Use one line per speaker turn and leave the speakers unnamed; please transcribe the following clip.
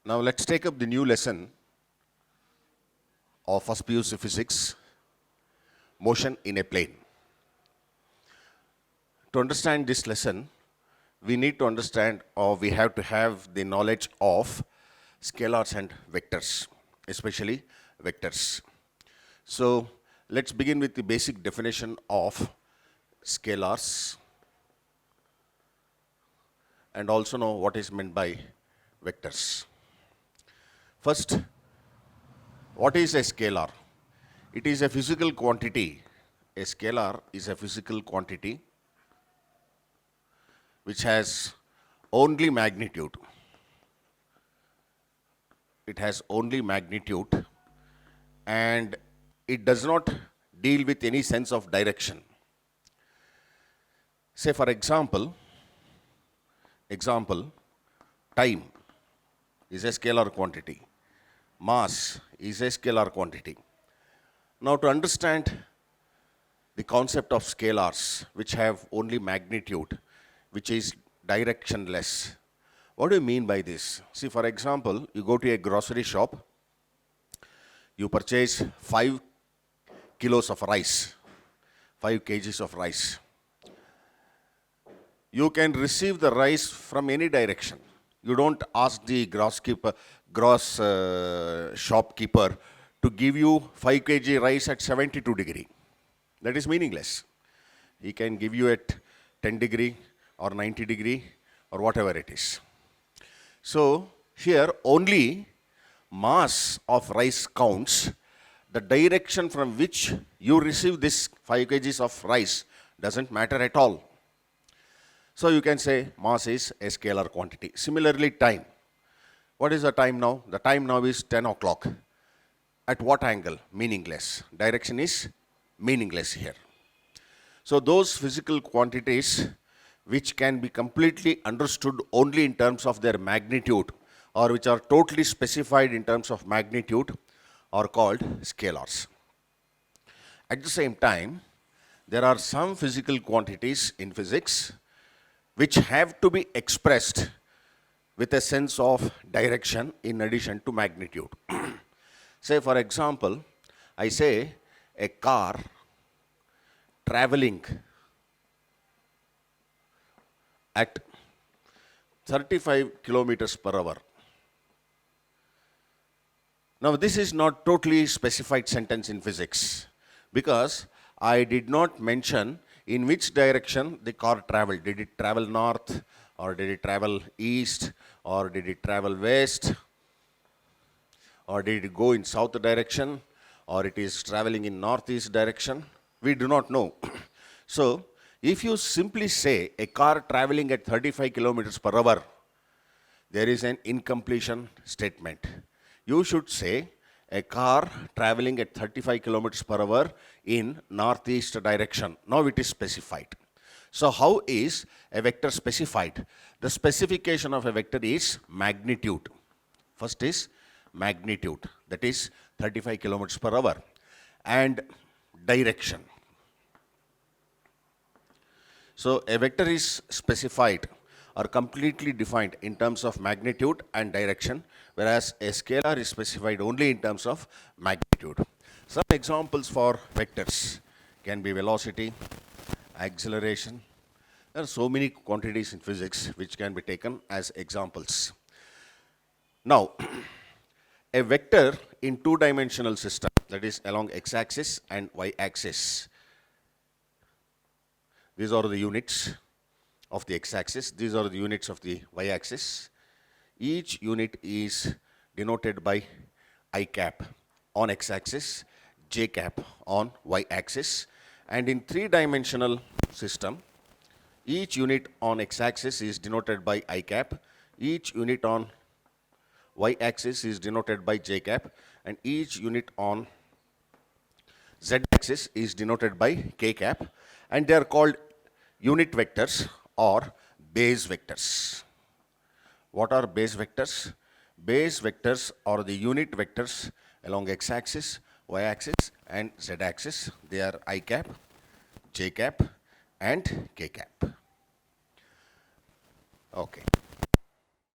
Now let's take up the new lesson of first PUC physics, motion in a plane. To understand this lesson, we need to understand, or we have to have the knowledge of scalars and vectors, especially vectors. So let's begin with the basic definition of scalars and also know what is meant by vectors. First, what is a scalar? It is a physical quantity. A scalar is a physical quantity which has only magnitude. It has only magnitude and it does not deal with any sense of direction. Say for example, time is a scalar quantity. Mass is a scalar quantity. Now to understand the concept of scalars which have only magnitude, which is directionless, what do you mean by this? See, for example, you go to a grocery shop, you purchase 5 kilos of rice, 5 kgs of rice. You can receive the rice from any direction. You don't ask the shopkeeper to give you 5 kg rice at 72 degree. That is meaningless. He can give you at 10 degree or 90 degree or whatever it is. So here only mass of rice counts. The direction from which you receive this 5 kgs of rice doesn't matter at all. So you can say mass is a scalar quantity. Similarly, time. What is the time now? The time now is 10 o'clock. At what angle? Meaningless. Direction is meaningless here. So those physical quantities which can be completely understood only in terms of their magnitude, or which are totally specified in terms of magnitude, are called scalars. At the same time, there are some physical quantities in physics which have to be expressed with a sense of direction in addition to magnitude. Say for example, I say a car traveling at 35 kilometers per hour. Now this is not totally specified sentence in physics because I did not mention in which direction the car traveled. Did it travel north, or did it travel east, or did it travel west, or did it go in south direction, or it is traveling in northeast direction? We do not know. So if you simply say a car traveling at 35 kilometers per hour, there is an incompletion statement. You should say a car traveling at 35 kilometers per hour in northeast direction. Now it is specified. So how is a vector specified? The specification of a vector is magnitude. First is magnitude, that is 35 kilometers per hour, and direction. So a vector is specified or completely defined in terms of magnitude and direction, whereas a scalar is specified only in terms of magnitude. Some examples for vectors can be velocity, acceleration. There are so many quantities in physics which can be taken as examples. Now, a vector in two-dimensional system, that is along x-axis and y-axis. These are the units of the x-axis. These are the units of the y-axis. Each unit is denoted by I cap on x-axis, j cap on y-axis. And in three-dimensional system, each unit on x-axis is denoted by I cap. Each unit on y-axis is denoted by j cap. And each unit on z-axis is denoted by k cap. And they are called unit vectors or base vectors. What are base vectors? Base vectors are the unit vectors along x-axis, y-axis and z-axis. They are I cap, j cap and k cap. Okay.